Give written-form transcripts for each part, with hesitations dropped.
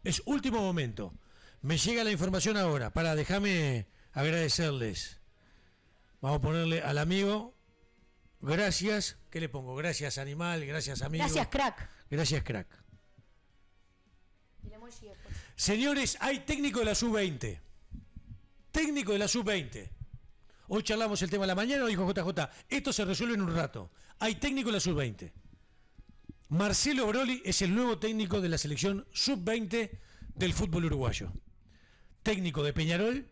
Es último momento. Me llega la información ahora. Déjame agradecerles. Vamos a ponerle al amigo. Gracias. ¿Qué le pongo? Gracias, animal. Gracias, amigo. Gracias, crack. Gracias, crack. Señores, hay técnico de la sub-20. Técnico de la sub-20. Hoy charlamos el tema de la mañana, lo dijo JJ. Esto se resuelve en un rato. Hay técnico de la sub-20. Marcelo Broli es el nuevo técnico de la selección sub-20 del fútbol uruguayo. Técnico de Peñarol,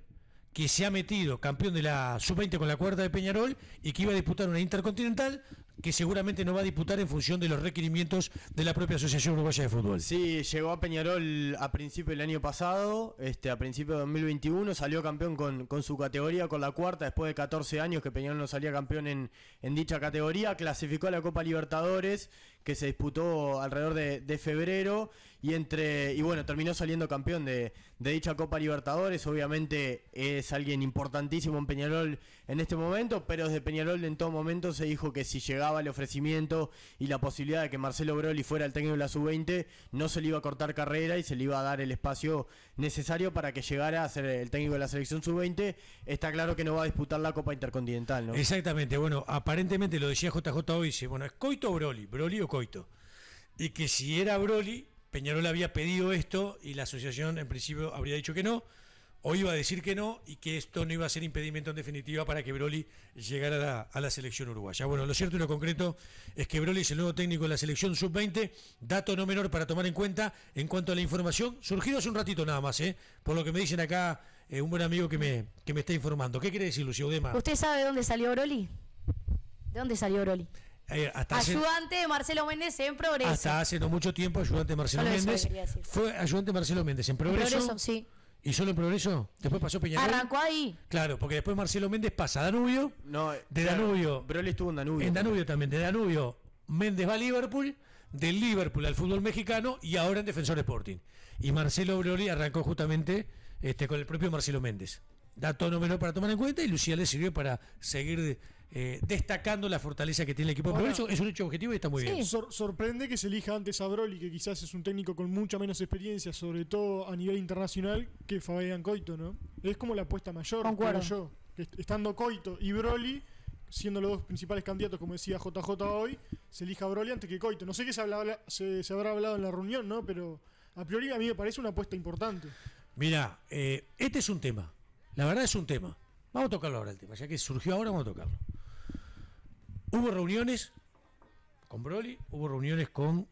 que se ha metido campeón de la sub-20 con la cuarta de Peñarol y que iba a disputar una intercontinental que seguramente no va a disputar en función de los requerimientos de la propia Asociación Uruguaya de Fútbol. Sí, llegó a Peñarol a principio del año pasado, a principio de 2021, salió campeón con su categoría, con la cuarta, después de 14 años que Peñarol no salía campeón en dicha categoría, clasificó a la Copa Libertadores, que se disputó alrededor de febrero, y bueno, terminó saliendo campeón de dicha Copa Libertadores. Obviamente es alguien importantísimo en Peñarol en este momento, pero desde Peñarol en todo momento se dijo que si llegaba el ofrecimiento y la posibilidad de que Marcelo Broli fuera el técnico de la sub-20, no se le iba a cortar carrera y se le iba a dar el espacio necesario para que llegara a ser el técnico de la selección sub-20. Está claro que no va a disputar la Copa Intercontinental, ¿no? Exactamente, bueno, aparentemente lo decía JJ hoy, dice, bueno, ¿es Coito o Broli? ¿Broli o Coito? Y que si era Broli, Peñarol había pedido esto y la asociación en principio habría dicho que no, o iba a decir que no, y que esto no iba a ser impedimento en definitiva para que Broli llegara a la selección uruguaya. Bueno, lo cierto y lo concreto es que Broli es el nuevo técnico de la selección sub-20, dato no menor para tomar en cuenta en cuanto a la información, surgido hace un ratito nada más, por lo que me dicen acá un buen amigo que me está informando. ¿Qué quiere decir, Lucio Udema? ¿Usted sabe de dónde salió Broli? ¿De dónde salió Broli? Ayudante de Marcelo Méndez en Progreso. Hasta hace no mucho tiempo, ayudante de Marcelo Méndez. Fue ayudante de Marcelo Méndez en Progreso. Progreso, sí. ¿Y solo en Progreso? Después pasó Peñarol. Arrancó ahí. Claro, porque después Marcelo Méndez pasa a Danubio. No, de Danubio. Broli estuvo en Danubio. En Danubio también. De Danubio, Méndez va a Liverpool. Del Liverpool al fútbol mexicano. Y ahora en Defensor Sporting. Y Marcelo Broli arrancó justamente con el propio Marcelo Méndez. Dato no menor para tomar en cuenta. Y Lucía le sirvió para seguir destacando la fortaleza que tiene el equipo de Progreso. Es un hecho objetivo y está muy bien. Sorprende que se elija antes a Broli, que quizás es un técnico con mucha menos experiencia, sobre todo a nivel internacional, que Fabián Coito, ¿no? Es como la apuesta mayor, creo yo. Que estando Coito y Broli, siendo los dos principales candidatos, como decía JJ hoy, se elija a Broli antes que Coito. No sé qué se habrá hablado en la reunión, ¿no? Pero a priori a mí me parece una apuesta importante. Mira, este es un tema. La verdad es un tema. Vamos a tocarlo ahora el tema. Ya que surgió ahora, vamos a tocarlo. Hubo reuniones con Broli, hubo reuniones con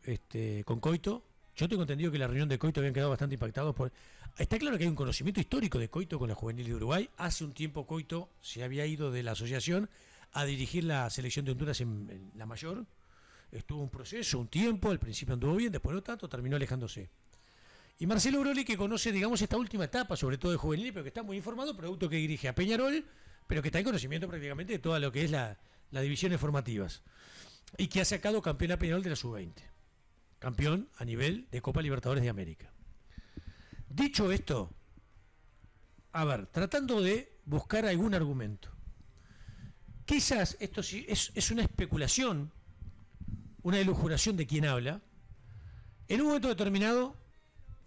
Coito. Yo tengo entendido que la reunión de Coito habían quedado bastante impactados por... Está claro que hay un conocimiento histórico de Coito con la juvenil de Uruguay. Hace un tiempo Coito se había ido de la asociación a dirigir la selección de Honduras en la mayor. Estuvo un proceso, un tiempo, al principio anduvo bien, después no tanto, terminó alejándose. Y Marcelo Broli, que conoce, digamos, esta última etapa, sobre todo de juvenil, pero que está muy informado, producto que dirige a Peñarol, pero que está en conocimiento prácticamente de todo lo que es las divisiones formativas. Y que ha sacado campeón a Peñarol de la sub-20. Campeón a nivel de Copa Libertadores de América. Dicho esto, a ver, tratando de buscar algún argumento. Quizás esto sí es una especulación, una elujuración de quien habla. En un momento determinado,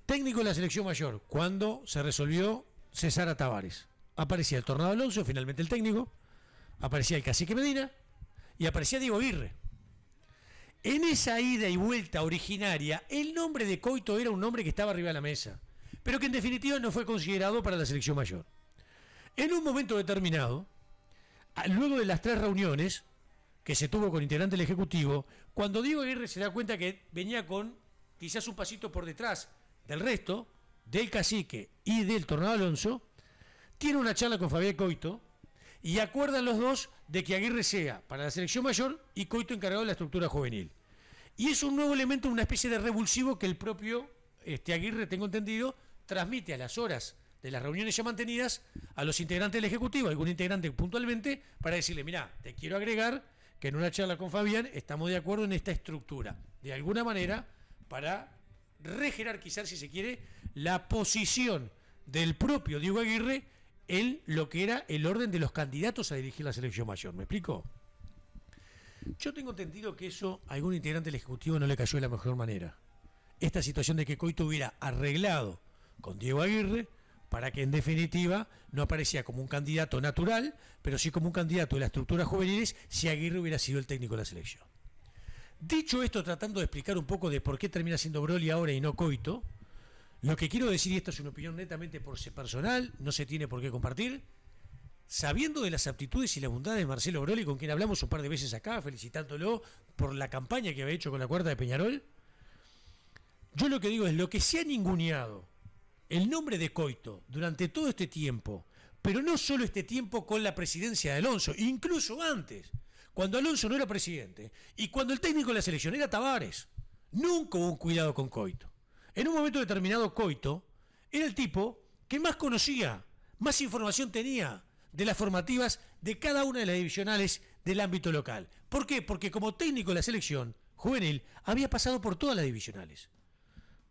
técnico de la selección mayor, cuando se resolvió cesar a Tavares. Aparecía el Tornado Alonso, finalmente el técnico, aparecía el Cacique Medina y aparecía Diego Aguirre. En esa ida y vuelta originaria, el nombre de Coito era un nombre que estaba arriba de la mesa, pero que en definitiva no fue considerado para la selección mayor. En un momento determinado, luego de las 3 reuniones que se tuvo con integrantes del Ejecutivo, cuando Diego Aguirre se da cuenta que venía con quizás un pasito por detrás del resto, del Cacique y del Tornado Alonso, tiene una charla con Fabián Coito y acuerdan los dos de que Aguirre sea para la selección mayor y Coito encargado de la estructura juvenil. Y es un nuevo elemento, una especie de revulsivo que el propio Aguirre, tengo entendido, transmite a las horas de las reuniones ya mantenidas a los integrantes del Ejecutivo, algún integrante puntualmente, para decirle, mirá, te quiero agregar que en una charla con Fabián estamos de acuerdo en esta estructura. De alguna manera, para rejerarquizar, si se quiere, la posición del propio Diego Aguirre en lo que era el orden de los candidatos a dirigir la selección mayor. ¿Me explico? Yo tengo entendido que eso a algún integrante del Ejecutivo no le cayó de la mejor manera. Esta situación de que Coito hubiera arreglado con Diego Aguirre para que en definitiva no aparecía como un candidato natural, pero sí como un candidato de las estructuras juveniles si Aguirre hubiera sido el técnico de la selección. Dicho esto, tratando de explicar un poco de por qué termina siendo Broly ahora y no Coito, lo que quiero decir, y esto es una opinión netamente personal, no se tiene por qué compartir, sabiendo de las aptitudes y la bondad de Marcelo Broly, con quien hablamos un par de veces acá, felicitándolo por la campaña que había hecho con la cuarta de Peñarol, yo lo que digo es, lo que se ha ninguneado el nombre de Coito durante todo este tiempo, pero no solo este tiempo con la presidencia de Alonso, incluso antes, cuando Alonso no era presidente y cuando el técnico de la selección era Tavares, nunca hubo un cuidado con Coito. En un momento determinado, Coito era el tipo que más conocía, más información tenía de las formativas de cada una de las divisionales del ámbito local. ¿Por qué? Porque como técnico de la selección juvenil había pasado por todas las divisionales.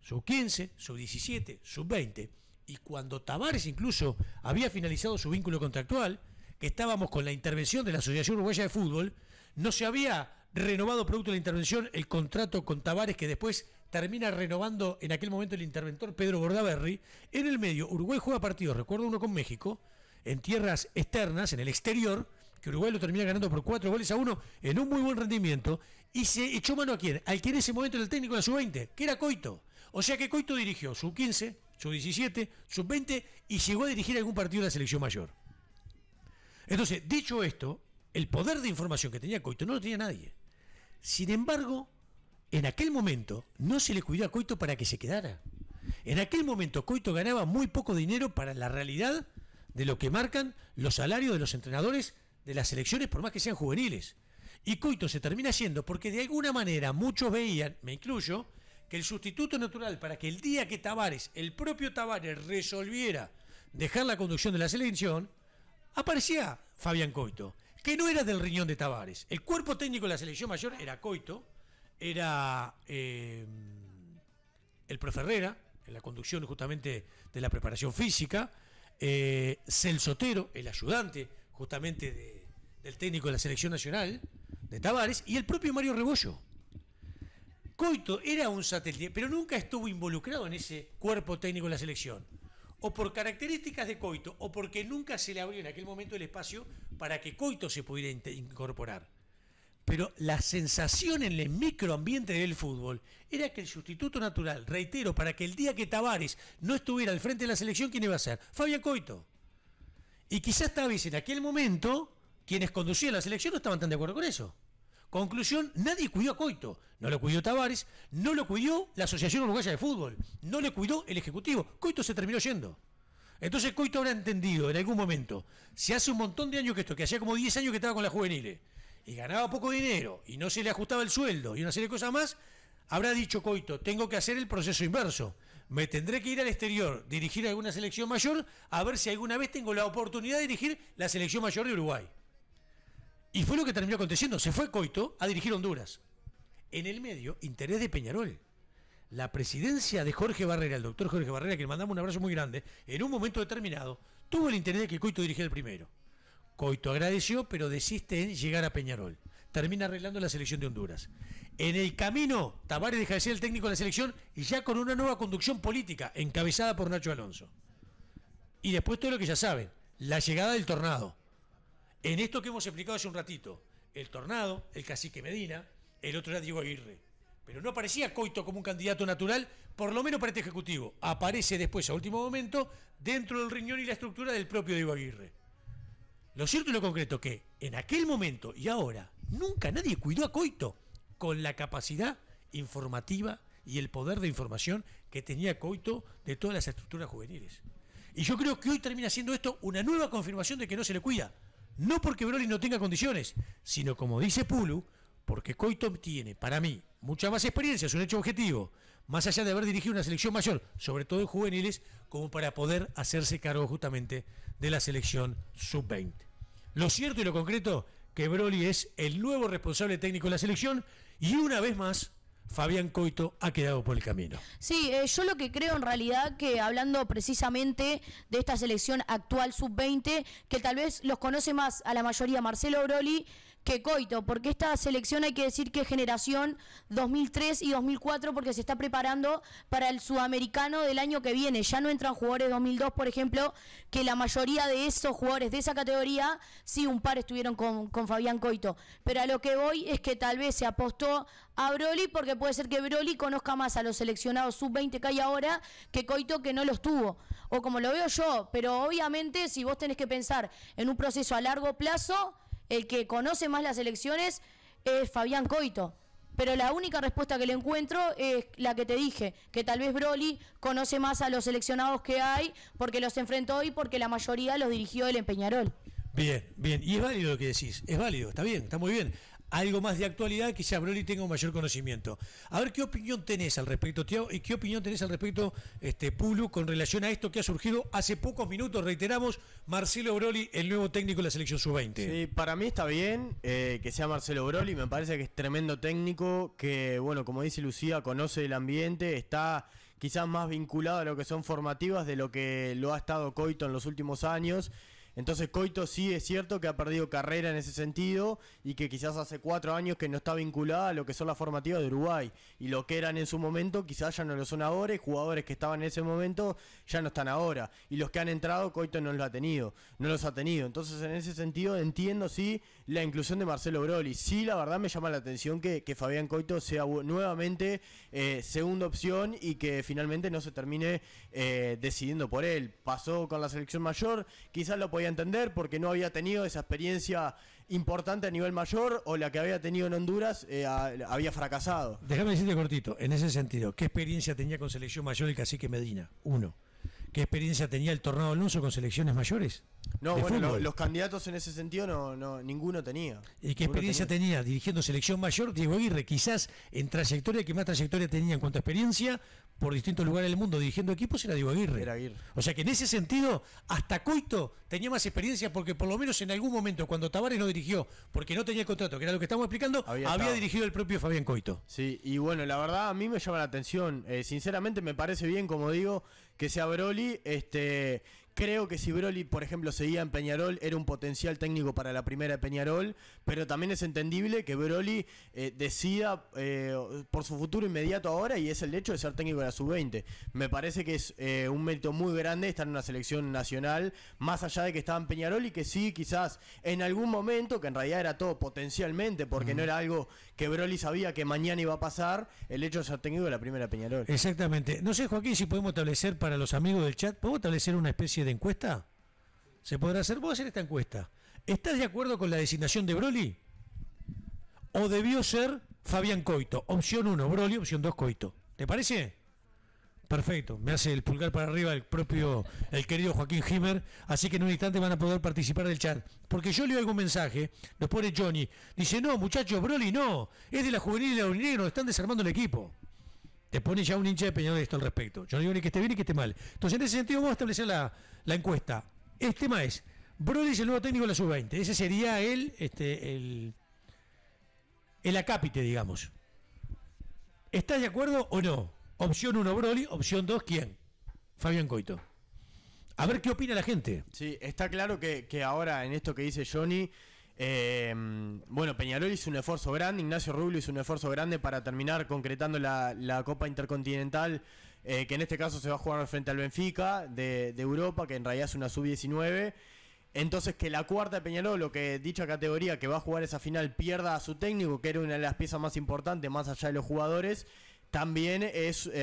Sub-15, sub-17, sub-20. Y cuando Tavares incluso había finalizado su vínculo contractual, que estábamos con la intervención de la Asociación Uruguaya de Fútbol, no se había renovado producto de la intervención el contrato con Tavares, que después termina renovando en aquel momento el interventor Pedro Bordaberry. En el medio, Uruguay juega partidos, recuerdo uno con México, en tierras externas, en el exterior, que Uruguay lo termina ganando por 4-1 en un muy buen rendimiento, y se echó mano a quién, al que en ese momento era el técnico de la sub-20, que era Coito. O sea que Coito dirigió sub-15, sub-17, sub-20 y llegó a dirigir algún partido de la selección mayor. Entonces, dicho esto, el poder de información que tenía Coito no lo tenía nadie. Sin embargo, en aquel momento no se le cuidó a Coito para que se quedara. En aquel momento Coito ganaba muy poco dinero para la realidad de lo que marcan los salarios de los entrenadores de las selecciones, por más que sean juveniles. Y Coito se termina yendo porque de alguna manera muchos veían, me incluyo, que el sustituto natural para que el día que Tavares, el propio Tavares, resolviera dejar la conducción de la selección, aparecía Fabián Coito, que no era del riñón de Tavares. El cuerpo técnico de la selección mayor era Coito, era el profe Herrera, en la conducción justamente de la preparación física, Celso Otero, el ayudante justamente del técnico de la selección nacional, de Tavares, y el propio Mario Rebollo. Coito era un satélite, pero nunca estuvo involucrado en ese cuerpo técnico de la selección. O por características de Coito, o porque nunca se le abrió en aquel momento el espacio para que Coito se pudiera incorporar. Pero la sensación en el microambiente del fútbol era que el sustituto natural, reitero, para que el día que Tavares no estuviera al frente de la selección, ¿quién iba a ser? Fabián Coito. Y quizás tal vez en aquel momento, quienes conducían la selección no estaban tan de acuerdo con eso. Conclusión, nadie cuidó a Coito. No lo cuidó Tavares, no lo cuidó la Asociación Uruguaya de Fútbol, no le cuidó el Ejecutivo. Coito se terminó yendo. Entonces Coito habrá entendido en algún momento, si hace un montón de años que hacía como 10 años que estaba con las juveniles, y ganaba poco dinero, y no se le ajustaba el sueldo, y una serie de cosas más, habrá dicho Coito, tengo que hacer el proceso inverso. Me tendré que ir al exterior, dirigir alguna selección mayor, a ver si alguna vez tengo la oportunidad de dirigir la selección mayor de Uruguay. Y fue lo que terminó aconteciendo. Se fue Coito a dirigir Honduras. En el medio, interés de Peñarol. La presidencia de Jorge Barrera, el doctor Jorge Barrera, que le mandamos un abrazo muy grande, en un momento determinado, tuvo el interés de que Coito dirigiera el primero. Coito agradeció, pero desiste en llegar a Peñarol. Termina arreglando la selección de Honduras. En el camino, Tavares deja de ser el técnico de la selección y ya con una nueva conducción política, encabezada por Nacho Alonso. Y después todo lo que ya saben, la llegada del Tornado. En esto que hemos explicado hace un ratito, el Tornado, el Cacique Medina, el otro era Diego Aguirre. Pero no aparecía Coito como un candidato natural, por lo menos para este Ejecutivo. Aparece después, a último momento, dentro del riñón y la estructura del propio Diego Aguirre. Lo cierto y lo concreto que en aquel momento y ahora, nunca nadie cuidó a Coito con la capacidad informativa y el poder de información que tenía Coito de todas las estructuras juveniles. Y yo creo que hoy termina siendo esto una nueva confirmación de que no se le cuida. No porque Broly no tenga condiciones, sino como dice Pulu, porque Coito tiene, para mí, mucha más experiencia, es un hecho objetivo, más allá de haber dirigido una selección mayor, sobre todo en juveniles, como para poder hacerse cargo justamente de la selección sub-20. Lo cierto y lo concreto, que Broly es el nuevo responsable técnico de la selección y una vez más Fabián Coito ha quedado por el camino. Sí, yo lo que creo en realidad que hablando precisamente de esta selección actual sub-20, que tal vez los conoce más a la mayoría Marcelo Broly que Coito, porque esta selección hay que decir que es generación 2003 y 2004 porque se está preparando para el sudamericano del año que viene. Ya no entran jugadores 2002, por ejemplo, que la mayoría de esos jugadores de esa categoría, sí, un par estuvieron con Fabián Coito. Pero a lo que voy es que tal vez se apostó a Broly porque puede ser que Broly conozca más a los seleccionados sub-20 que hay ahora que Coito, que no los tuvo. O como lo veo yo, pero obviamente si vos tenés que pensar en un proceso a largo plazo, el que conoce más las elecciones es Fabián Coito. Pero la única respuesta que le encuentro es la que te dije, que tal vez Broly conoce más a los seleccionados que hay porque los enfrentó y porque la mayoría los dirigió él en Peñarol. Bien, bien. Y es válido lo que decís. Es válido, está bien, está muy bien. Algo más de actualidad, quizá Broly tenga un mayor conocimiento. A ver qué opinión tenés al respecto, Tiago, y qué opinión tenés al respecto, Pulu, con relación a esto que ha surgido hace pocos minutos. Reiteramos, Marcelo Broly, el nuevo técnico de la selección sub-20. Sí, para mí está bien que sea Marcelo Broly, me parece que es tremendo técnico, que, bueno, como dice Lucía, conoce el ambiente, está quizás más vinculado a lo que son formativas de lo que lo ha estado Coito en los últimos años. Entonces Coito sí es cierto que ha perdido carrera en ese sentido y que quizás hace 4 años que no está vinculada a lo que son las formativas de Uruguay. Y lo que eran en su momento quizás ya no lo son ahora y jugadores que estaban en ese momento ya no están ahora. Y los que han entrado Coito no los ha tenido. Entonces en ese sentido entiendo sí la inclusión de Marcelo Broly. Sí, la verdad me llama la atención que Fabián Coito sea nuevamente segunda opción y que finalmente no se termine decidiendo por él. Pasó con la selección mayor, quizás lo podía entender porque no había tenido esa experiencia importante a nivel mayor o la que había tenido en Honduras había fracasado. Déjame decirte cortito, en ese sentido, ¿qué experiencia tenía con selección mayor el cacique Medina? Uno. ¿Qué experiencia tenía el Tornado Alonso con selecciones mayores? No, bueno, los candidatos en ese sentido ninguno tenía. ¿Y qué experiencia tenía dirigiendo selección mayor? Diego Aguirre, quizás en trayectoria, que más trayectoria tenía en cuanto a experiencia por distintos lugares del mundo dirigiendo equipos, era Diego Aguirre. Era Aguirre. O sea que en ese sentido, hasta Coito tenía más experiencia porque por lo menos en algún momento, cuando Tavares no dirigió, porque no tenía el contrato, que era lo que estamos explicando, había dirigido el propio Fabián Coito. Sí, y bueno, la verdad a mí me llama la atención. Sinceramente me parece bien, como digo, que sea Broly. Creo que si Broly, por ejemplo, seguía en Peñarol, era un potencial técnico para la primera de Peñarol, pero también es entendible que Broly decida por su futuro inmediato ahora, y es el hecho de ser técnico de la sub-20. Me parece que es un mérito muy grande estar en una selección nacional, más allá de que estaba en Peñarol y que sí, quizás en algún momento, que en realidad era todo potencialmente, porque no era algo que Broly sabía que mañana iba a pasar, el hecho de ser técnico de la primera de Peñarol. Exactamente. No sé, Joaquín, si podemos establecer para los amigos del chat, ¿podemos establecer una especie de encuesta? ¿Se podrá hacer? ¿Puedo hacer esta encuesta? ¿Estás de acuerdo con la designación de Broly? ¿O debió ser Fabián Coito? Opción 1, Broly, opción 2, Coito. ¿Te parece? Perfecto, me hace el pulgar para arriba el querido Joaquín Himer, así que en un instante van a poder participar del chat. Porque yo leo algún mensaje, nos pone Johnny, dice, no muchachos, Broly no, es de la juvenil y la Aurinegro, están desarmando el equipo. Te pone ya un hincha de Peñarol esto al respecto. Yo no digo ni que esté bien ni que esté mal. Entonces en ese sentido vamos a establecer la encuesta. El tema es, Broly es el nuevo técnico de la sub-20, ese sería el acápite, digamos. ¿Estás de acuerdo o no? Opción 1, Broly. Opción 2, ¿quién? Fabián Coito. A ver qué opina la gente. Sí, está claro que ahora en esto que dice Johnny, bueno, Peñarol hizo un esfuerzo grande, Ignacio Rubio hizo un esfuerzo grande para terminar concretando la Copa Intercontinental, que en este caso se va a jugar frente al Benfica de Europa, que en realidad es una sub-19. Entonces que la cuarta de Peñarol, o que dicha categoría que va a jugar esa final, pierda a su técnico, que era una de las piezas más importantes, más allá de los jugadores, también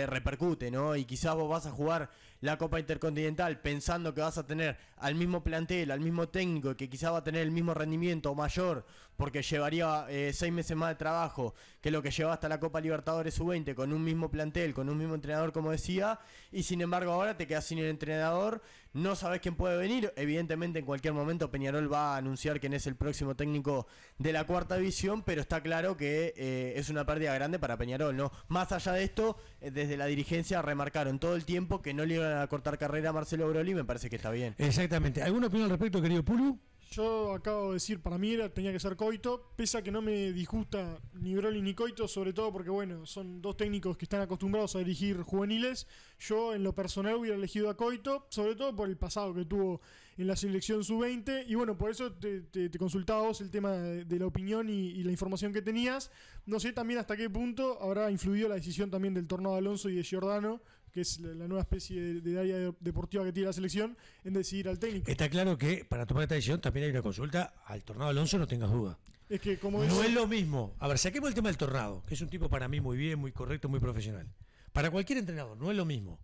repercute, ¿no? Y quizás vos vas a jugar la Copa Intercontinental pensando que vas a tener al mismo plantel, al mismo técnico, que quizá va a tener el mismo rendimiento mayor, porque llevaría 6 meses más de trabajo que lo que lleva hasta la Copa Libertadores Sub-20 con un mismo plantel, con un mismo entrenador, como decía, y sin embargo ahora te quedas sin el entrenador, no sabes quién puede venir. Evidentemente en cualquier momento Peñarol va a anunciar quién es el próximo técnico de la cuarta división, pero está claro que es una pérdida grande para Peñarol, ¿no? Más allá de esto, desde la dirigencia remarcaron todo el tiempo que no le iban a cortar carrera a Marcelo Broli, me parece que está bien. Exactamente. ¿Alguna opinión al respecto, querido Pulu? Yo acabo de decir, para mí tenía que ser Coito, pese a que no me disgusta ni Broli ni Coito, sobre todo porque bueno, son dos técnicos que están acostumbrados a dirigir juveniles. Yo en lo personal hubiera elegido a Coito, sobre todo por el pasado que tuvo en la selección sub-20, y bueno, por eso te consultaba vos el tema de la opinión y la información que tenías. No sé también hasta qué punto habrá influido la decisión también del Tornado Alonso y de Giordano, que es la nueva especie de área deportiva que tiene la selección, en decidir al técnico. Está claro que para tomar esta decisión también hay una consulta al Tornado Alonso, no tengas duda. Es que como no es lo mismo. A ver, saquemos el tema del Tornado, que es un tipo para mí muy bien, muy correcto, muy profesional. Para cualquier entrenador, no es lo mismo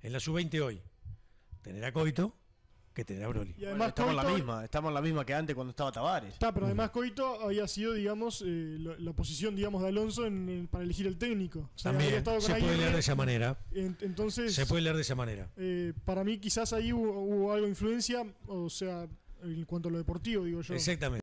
en la sub-20 hoy tener a Coito que tener a Broli. Y además Coito, estamos la misma que antes cuando estaba Tavares. Está, pero además Coito había sido, digamos, la posición, digamos, de Alonso para elegir el técnico. O sea, también se puede leer de esa manera. Entonces, se puede leer de esa manera. Para mí quizás ahí hubo algo de influencia, o sea, en cuanto a lo deportivo, digo yo. Exactamente.